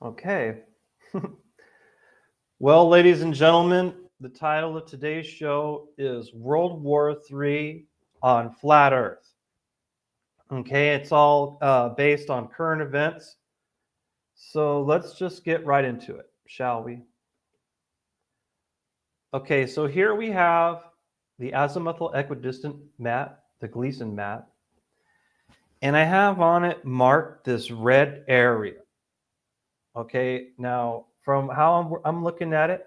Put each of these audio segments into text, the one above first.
Okay. Well, ladies and gentlemen, the title of today's show is World War III on Flat Earth. Okay, it's all based on current events. So let's just get right into it, shall we? Okay, so here we have the azimuthal equidistant map, the Gleason map, and I have on it marked this red area. Okay, now from how I'm looking at it,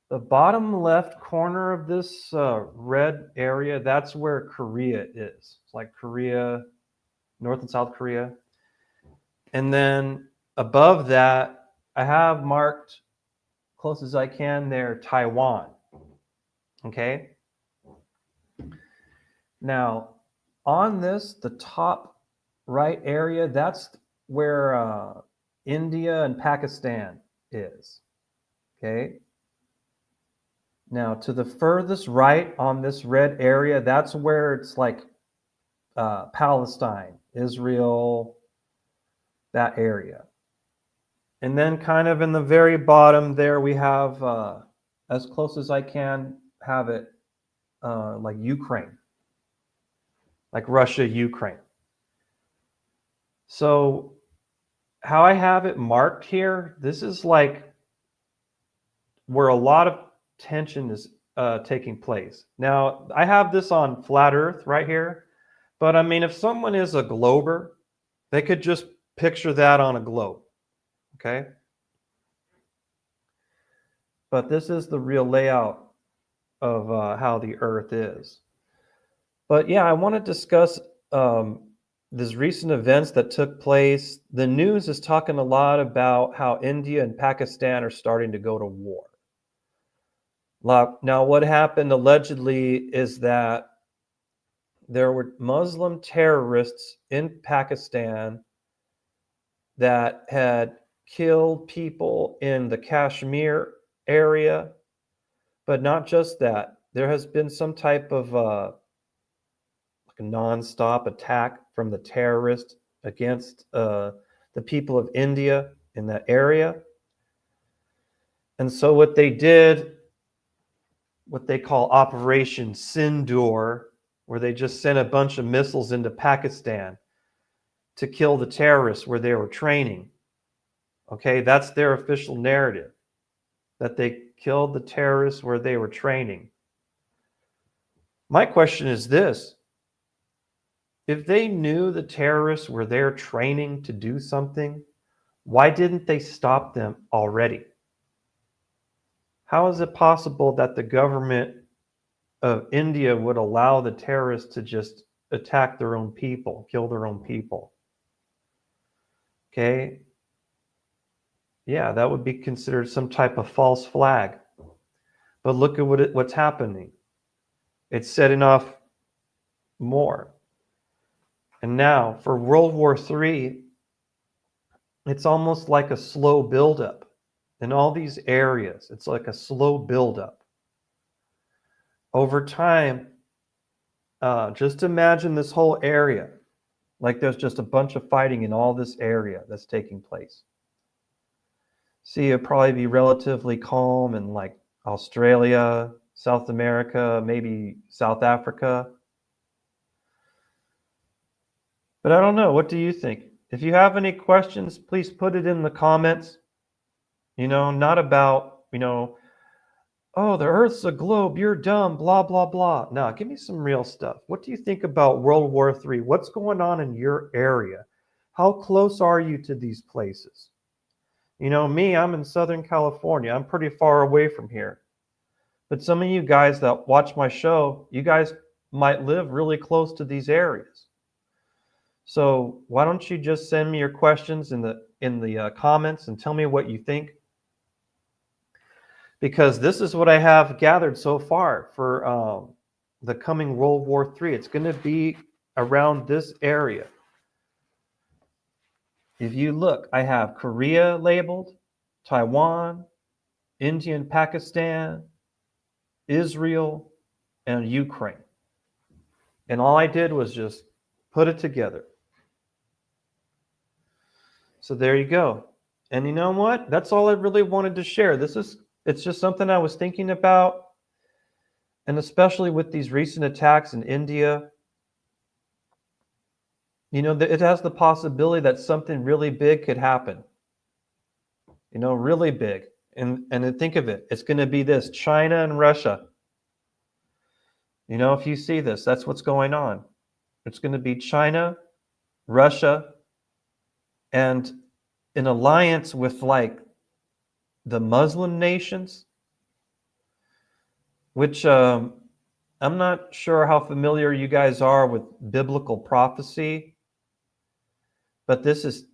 the bottom left corner of this red area, that's where Korea is. It's like Korea, North and South Korea. And then above that, I have marked close as I can there, Taiwan. Okay. Now, on this, the top right area, that's where India and Pakistan is. Okay. Now, to the furthest right on this red area, that's where it's like Palestine, Israel, that area. And then, kind of in the very bottom there, we have, as close as I can have it, like Ukraine, like Russia, Ukraine. So, how I have it marked here, this is like where a lot of tension is taking place. Now, I have this on flat Earth right here, but I mean, if someone is a glober, they could just picture that on a globe, okay? But this is the real layout of how the Earth is. But yeah, I want to discuss these recent events that took place. The news is talking a lot about how India and Pakistan are starting to go to war. Now, what happened allegedly is that there were Muslim terrorists in Pakistan that had killed people in the Kashmir area, but not just that. There has been some type of like a nonstop attack from the terrorists against the people of India in that area. And so what they did, what they call Operation Sindoor, where they just sent a bunch of missiles into Pakistan to kill the terrorists where they were training. Okay, that's their official narrative, that they killed the terrorists where they were training. My question is this: if they knew the terrorists were there training to do something, why didn't they stop them already? How is it possible that the government of India would allow the terrorists to just attack their own people, kill their own people? Okay, yeah, that would be considered some type of false flag. But look at what's happening. It's setting off more. And now for World War III, it's almost like a slow buildup in all these areas. It's like a slow buildup. Over time, just imagine this whole area. Like there's just a bunch of fighting in all this area that's taking place. See, it'd probably be relatively calm in like Australia, South America, maybe South Africa. But I don't know. What do you think? If you have any questions, please put it in the comments. Not about, oh, the Earth's a globe, you're dumb, blah, blah, blah. No, give me some real stuff. What do you think about World War III? What's going on in your area? How close are you to these places? Me, I'm in Southern California. I'm pretty far away from here. But some of you guys that watch my show, you guys might live really close to these areas. So why don't you just send me your questions in the comments and tell me what you think? Because this is what I have gathered so far for the coming World War III. It's going to be around this area. If you look, I have Korea labeled, Taiwan, India and Pakistan, Israel, and Ukraine. And all I did was just put it together. So there you go. And you know what? That's all I really wanted to share. It's just something I was thinking about, and especially with these recent attacks in India, it has the possibility that something really big could happen. Really big. And then think of it. It's going to be this China and Russia. If you see this, that's what's going on. It's going to be China, Russia, and an alliance with like the Muslim nations, which I'm not sure how familiar you guys are with biblical prophecy, but this is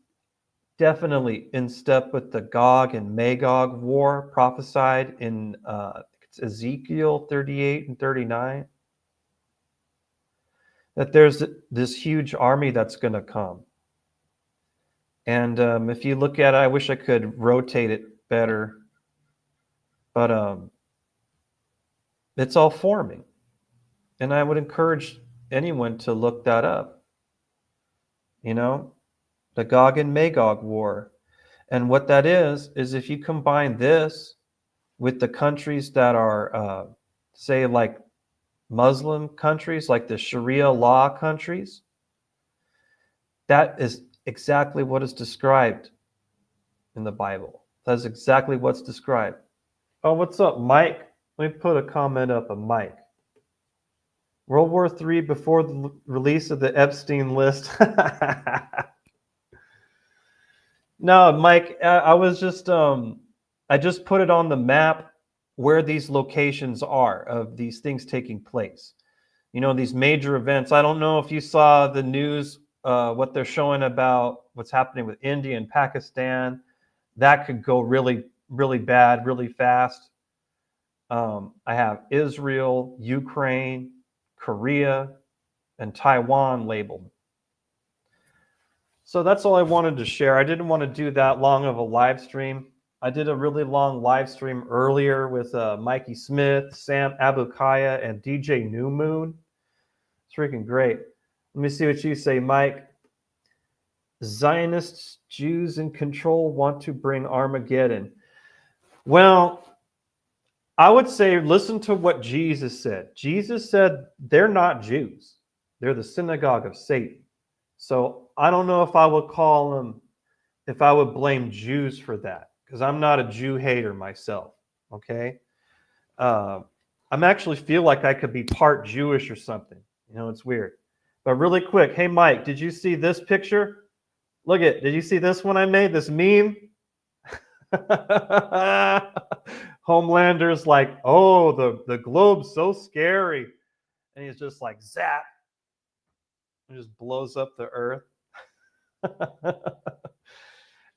definitely in step with the Gog and Magog war prophesied in it's Ezekiel 38 and 39. That there's this huge army that's going to come. And if you look at it, I wish I could rotate it better, but it's all forming. And I would encourage anyone to look that up. The Gog and Magog war. And what that is if you combine this with the countries that are, say, like Muslim countries, like the Sharia law countries, that is exactly what is described in the Bible. That's exactly what's described. Oh, what's up, Mike? Let me put a comment up of Mike. World War III before the release of the Epstein list. No, Mike, I was just I just put it on the map where these locations are of these things taking place. These major events. I don't know if you saw the news, what they're showing about what's happening with India and Pakistan. That could go really, really bad, really fast. I have Israel, Ukraine, Korea, and Taiwan labeled. So that's all I wanted to share. I didn't want to do that long of a live stream. I did a really long live stream earlier with Mikey Smith, Sam Abukaya, and DJ New Moon. It's freaking great. Let me see what you say, Mike. Zionists, Jews in control, want to bring Armageddon. Well, I would say listen to what Jesus said. Jesus said they're not Jews. They're the synagogue of Satan. So I don't know if I would call them, if I would blame Jews for that, because I'm not a Jew hater myself. Okay. I'm actually feel like I could be part Jewish or something. It's weird. But really quick, hey Mike, did you see this picture? Did you see this one I made? This meme? Homelander's like, oh, the globe's so scary. And he's just like, zap. And just blows up the earth.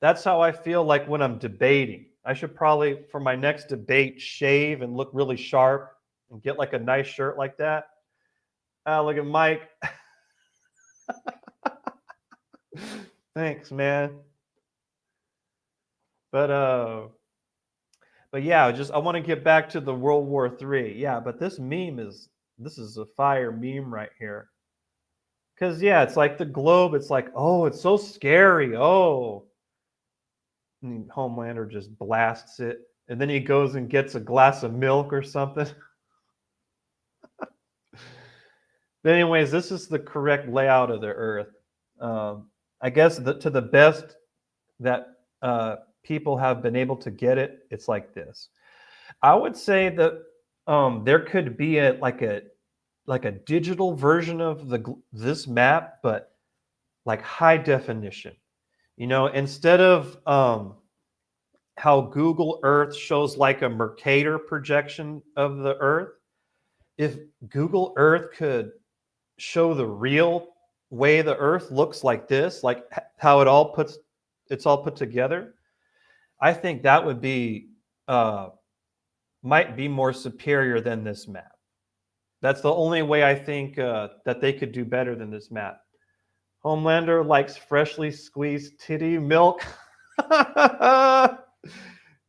That's how I feel like when I'm debating. I should probably, for my next debate, shave and look really sharp and get like a nice shirt like that. Look at Mike. Thanks, man. But yeah, I want to get back to the World War III. Yeah, but this is a fire meme right here. Because yeah, it's like the globe. It's like, oh, it's so scary. Oh, and Homelander just blasts it, and then he goes and gets a glass of milk or something. But anyways, this is the correct layout of the Earth. I guess to the best that people have been able to get it, it's like this. I would say that there could be like a digital version of this map, but like high definition. Instead of how Google Earth shows like a Mercator projection of the Earth, if Google Earth could show the real way the Earth looks like this, like how it's all put together, I think that would be might be more superior than this map. That's the only way I think that they could do better than this map. Homelander likes freshly squeezed titty milk. That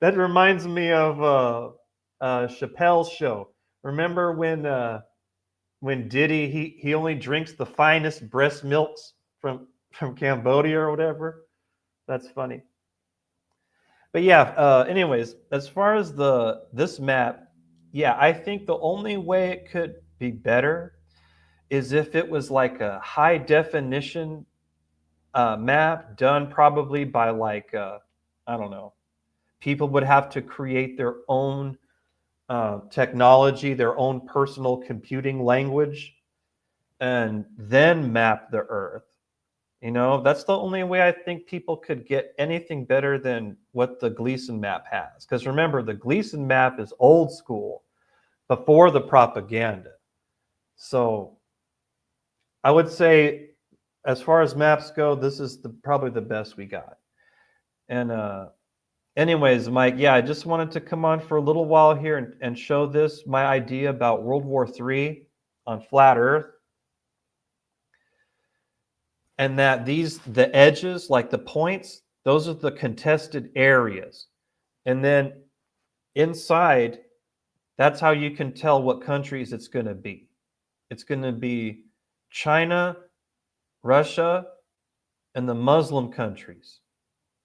reminds me of Chappelle's show. Remember when Diddy he only drinks the finest breast milks from Cambodia or whatever? That's funny. But yeah, anyways, as far as this map, yeah, I think the only way it could be better is if it was like a high definition map done probably by like I don't know. People would have to create their own technology, their own personal computing language, and then map the Earth. You know, that's the only way I think people could get anything better than what the Gleason map has. Because remember, the Gleason map is old school, before the propaganda. So I would say, as far as maps go, this is probably the best we got. And anyways, Mike, yeah, I just wanted to come on for a little while here and show this, my idea about World War III on flat Earth. And that the edges, like the points, those are the contested areas. And then inside, that's how you can tell what countries it's going to be. It's going to be China, Russia, and the Muslim countries.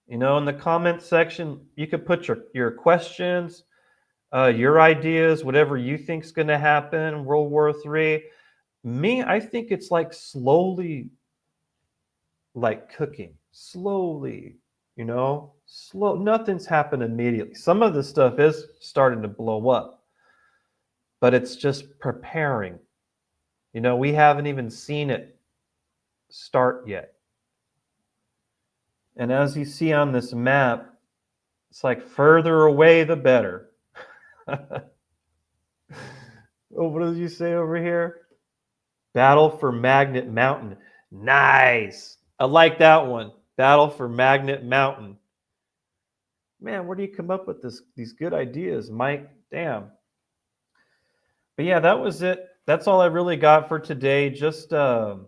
You know, in the comment section, you could put your questions, your ideas, whatever you think is going to happen, World War III. Me, I think it's like slowly, like cooking, slowly, you know, slow. Nothing's happened immediately. Some of the stuff is starting to blow up, but it's just preparing. You know, we haven't even seen it start yet. And as you see on this map, it's like further away, the better. Oh, what did you say over here? Battle for Magnet Mountain. Nice. I like that one. Battle for Magnet Mountain. Man, where do you come up with these good ideas, Mike? Damn. But yeah, that was it. That's all I really got for today. Just that,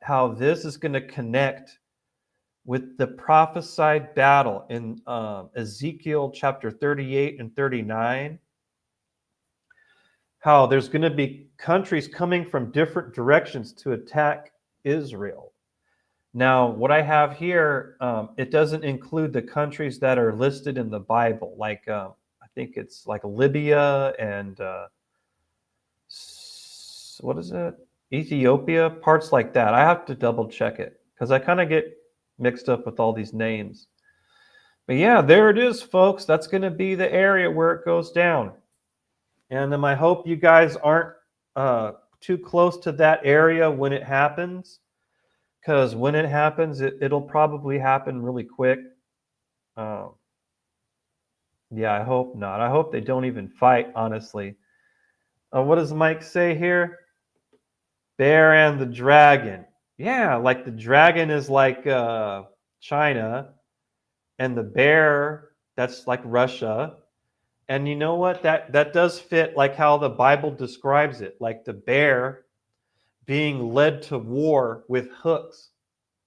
how this is going to connect with the prophesied battle in Ezekiel chapter 38 and 39. How there's going to be countries coming from different directions to attack Israel. Now, what I have here, it doesn't include the countries that are listed in the Bible, like I think it's like Libya and what is it? Ethiopia, parts like that. I have to double check it because I kind of get mixed up with all these names. But yeah, there it is, folks. That's going to be the area where it goes down. And I hope you guys aren't too close to that area when it happens, because when it happens, it'll probably happen really quick. Yeah, I hope not. I hope they don't even fight, honestly. What does Mike say here? Bear and the dragon. Yeah, like the dragon is like China, and the bear, that's like Russia. And you know what? That does fit like how the Bible describes it, like the bear being led to war with hooks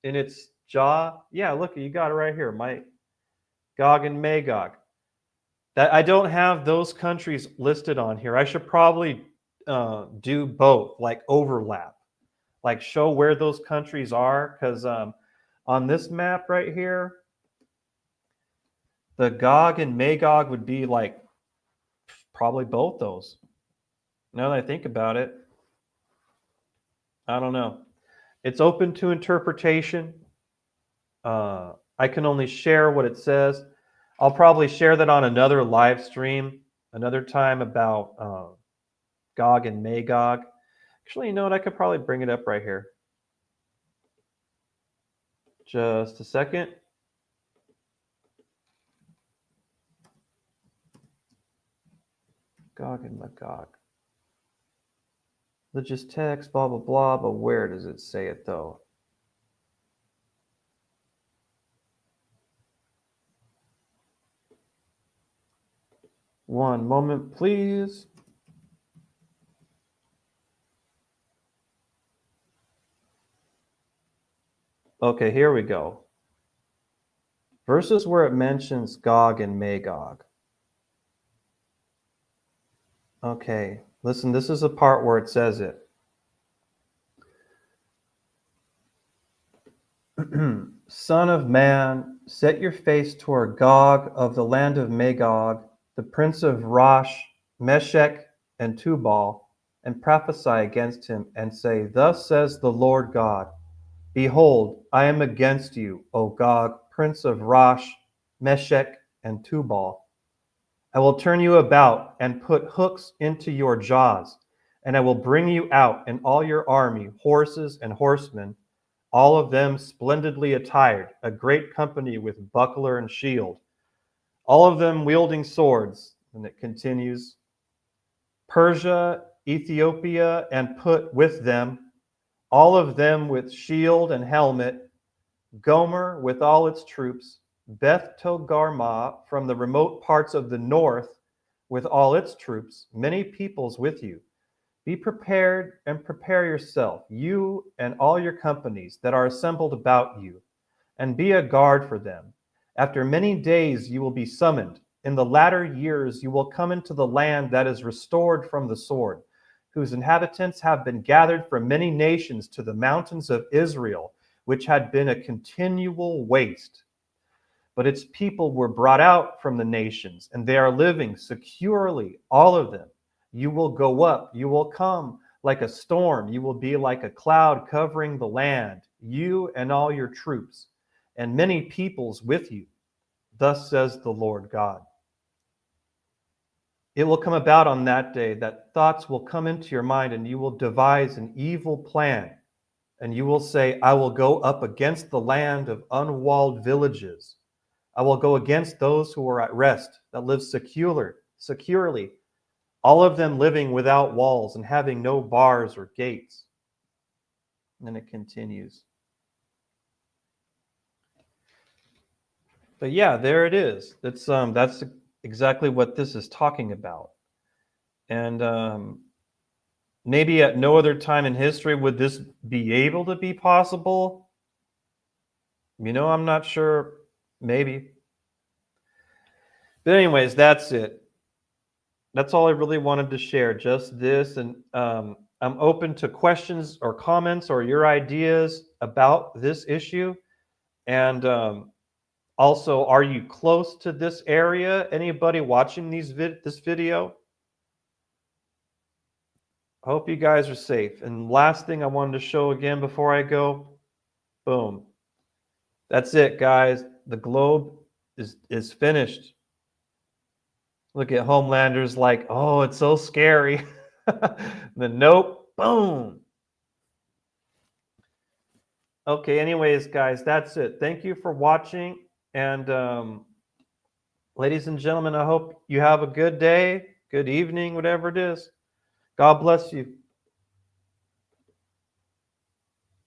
in its jaw. Yeah, look, you got it right here, Mike. Gog and Magog. That I don't have those countries listed on here. I should probably do both, like overlap, like show where those countries are, because on this map right here, the Gog and Magog would be like probably both those. Now that I think about it, I don't know. It's open to interpretation. I can only share what it says. I'll probably share that on another live stream another time about Gog and Magog. Actually, you know what? I could probably bring it up right here. Just a second. Gog and Magog. Religious text, blah, blah, blah, but where does it say it, though? One moment, please. Okay, here we go. Verses where it mentions Gog and Magog. Okay, listen, this is a part where it says it. Son of man, Set your face toward Gog of the land of Magog, the prince of Rosh, Meshech, and Tubal, and prophesy against him, and say, Thus says the Lord God, Behold, I am against you, O Gog, prince of Rosh, Meshech, and Tubal. I will turn you about and put hooks into your jaws, and I will bring you out and all your army, horses and horsemen, all of them splendidly attired, a great company with buckler and shield, all of them wielding swords. And it continues, Persia, Ethiopia, and put with them, all of them with shield and helmet, Gomer with all its troops, Beth Togarmah from the remote parts of the north with all its troops, many peoples with you. Be prepared and prepare yourself, you and all your companies that are assembled about you, and be a guard for them. After many days you will be summoned. In the latter years you will come into the land that is restored from the sword, whose inhabitants have been gathered from many nations to the mountains of Israel, which had been a continual waste. But its people were brought out from the nations, and they are living securely, all of them. You will go up, you will come like a storm, you will be like a cloud covering the land, you and all your troops, and many peoples with you. Thus says the Lord God. It will come about on that day that thoughts will come into your mind, and you will devise an evil plan. And you will say, I will go up against the land of unwalled villages. I will go against those who are at rest, that live securely, all of them living without walls and having no bars or gates. And then it continues. But yeah, there it is. That's exactly what this is talking about. And maybe at no other time in history would this be able to be possible. I'm not sure. Maybe. But anyways, that's it. That's all I really wanted to share. Just this, and I'm open to questions or comments or your ideas about this issue. And also, are you close to this area? Anybody watching this video? Hope you guys are safe. And last thing I wanted to show again before I go, boom. That's it, guys. The globe is finished. Look at Homelander's like, oh, it's so scary. Then nope, boom. Okay, anyways, guys, that's it. Thank you for watching. And ladies and gentlemen, I hope you have a good day, good evening, whatever it is. God bless you.